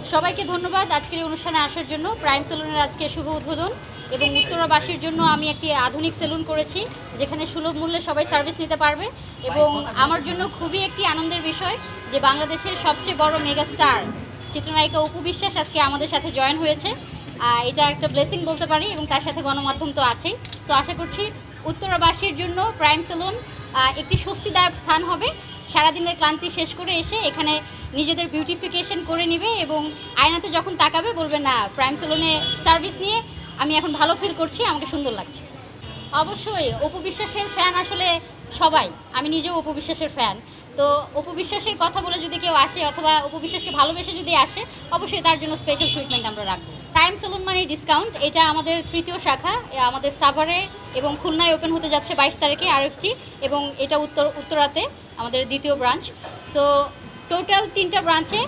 সবাইকে ধন্যবাদ আজকের এই অনুষ্ঠানে আসার জন্য। প্রাইম সেলুনের আজকে শুভ উদ্বোধন এবং উত্তরাবাসীর জন্য আমি একটি আধুনিক সেলুন করেছি যেখানে সুলভ মূল্যে সবাই সার্ভিস নিতে পারবে। এবং আমার জন্য খুবই একটি আনন্দের বিষয় যে বাংলাদেশের সবচেয়ে বড় মেগাস্টার চিত্রনায়িকা অপু বিশ্বাস আজকে আমাদের সাথে জয়েন হয়েছে। এটা একটা ব্লেসিং বলতে পারি এবং তার সাথে গণমাধ্যম তো আছেই। সো আশা করছি উত্তরাবাসীর জন্য প্রাইম সেলুন একটি স্বস্তিদায়ক স্থান হবে। সারাদিনের ক্লান্তি শেষ করে এসে এখানে নিজেদের বিউটিফিকেশন করে নেবে এবং আয়নাতে যখন তাকাবে বলবে না প্রাইম সেলুনে সার্ভিস নিয়ে আমি এখন ভালো ফিল করছি, আমাকে সুন্দর লাগছে। অবশ্যই অপু বিশ্বাসের ফ্যান আসলে সবাই, আমি নিজেও অপু বিশ্বাসের ফ্যান। তো অপু বিশ্বাসের কথা বলে যদি কেউ আসে অথবা অপু বিশ্বাসকে ভালোবেসে যদি আসে অবশ্যই তার জন্য স্পেশাল ট্রিটমেন্ট আমরা রাখবো। প্রাইম সেলুন মানে ডিসকাউন্ট, এটা আমাদের তৃতীয় শাখা, আমাদের সাভারে এবং খুলনায় ওপেন হতে যাচ্ছে 22 তারিখে আরেকটি, এবং এটা উত্তরাতে আমাদের দ্বিতীয় ব্রাঞ্চ। সো টোটাল 3টা ব্রাঞ্চে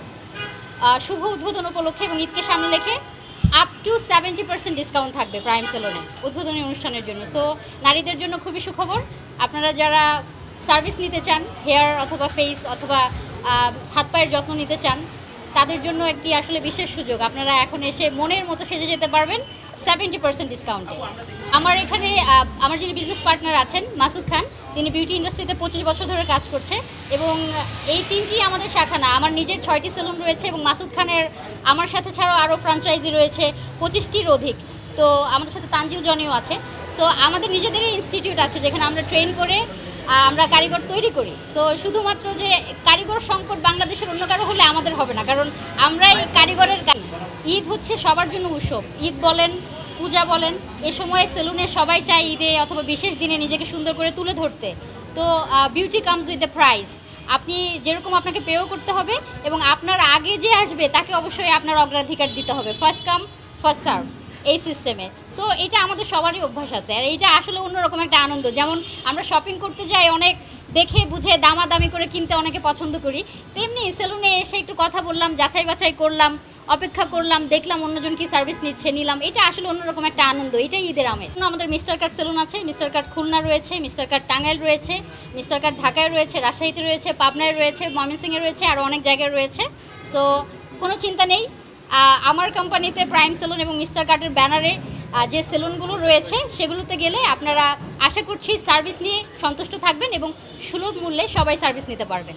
শুভ উদ্বোধন উপলক্ষে এবং ঈদকে সামনে রেখে আপ টু 70% ডিসকাউন্ট থাকবে প্রাইম সেলুনে উদ্বোধনী অনুষ্ঠানের জন্য। সো নারীদের জন্য খুবই সুখবর, আপনারা যারা সার্ভিস নিতে চান, হেয়ার অথবা ফেস অথবা হাত পায়ের যত্ন নিতে চান, তাদের জন্য একটি আসলে বিশেষ সুযোগ। আপনারা এখন এসে মনের মতো সেজে যেতে পারবেন 70% ডিসকাউন্টে। আমার এখানে আমার যিনি বিজনেস পার্টনার আছেন মাসুদ খান, তিনি বিউটি ইন্ডাস্ট্রিতে 25 বছর ধরে কাজ করছে এবং এই 3টি আমাদের শাখা না, আমার নিজের 6টি সেলুন রয়েছে এবং মাসুদ খানের আমার সাথে ছাড়াও আরও ফ্র্যাঞ্চাইজি রয়েছে 25টির অধিক। তো আমাদের সাথে তানজিল জনিও আছে। সো আমাদের নিজেদেরই ইনস্টিটিউট আছে যেখানে আমরা ট্রেন করে আমরা কারিগর তৈরি করি। সো শুধুমাত্র যে কারিগর সংকট বাংলাদেশের অন্য কারো হলে আমাদের হবে না, কারণ আমরাই কারিগরের। ঈদ হচ্ছে সবার জন্য উৎসব, ঈদ বলেন পূজা বলেন, এ সময় সেলুনে সবাই চায় ঈদে অথবা বিশেষ দিনে নিজেকে সুন্দর করে তুলে ধরতে। তো beauty comes with the price, আপনি যেরকম আপনাকে পেও করতে হবে এবং আপনার আগে যে আসবে তাকে অবশ্যই আপনার অগ্রাধিকার দিতে হবে, ফার্স্ট কাম ফার্স্ট সার্ভ এই সিস্টেমে। সো এটা আমাদের সবারই অভ্যাস আছে আর এইটা আসলে অন্যরকম একটা আনন্দ। যেমন আমরা শপিং করতে যাই অনেক দেখে বুঝে দামাদামি করে কিনতে অনেকে পছন্দ করি, তেমনি সেলুনে এসে একটু কথা বললাম, যাচাই বাছাই করলাম, অপেক্ষা করলাম, দেখলাম অন্যজন কি সার্ভিস নিচ্ছে, নিলাম। এটা আসলে অন্যরকম একটা আনন্দ, এটাই ঈদের আমেজ। আমাদের মিস্টার কাট সেলুন আছে, মিস্টার কাট খুলনা রয়েছে, মিস্টার কাট টাঙ্গাইল রয়েছে, মিস্টার কাট ঢাকায় রয়েছে, রাজশাহীতে রয়েছে, পাবনায় রয়েছে, ময়মনসিংহে রয়েছে, আর অনেক জায়গায় রয়েছে। সো কোনো চিন্তা নেই, আমার কোম্পানিতে প্রাইম সেলুন এবং মিস্টার কাটের ব্যানারে যে সেলুনগুলো রয়েছে সেগুলোতে গেলে আপনারা আশা করছি সার্ভিস নিয়ে সন্তুষ্ট থাকবেন এবং সুলভ মূল্যে সবাই সার্ভিস নিতে পারবেন।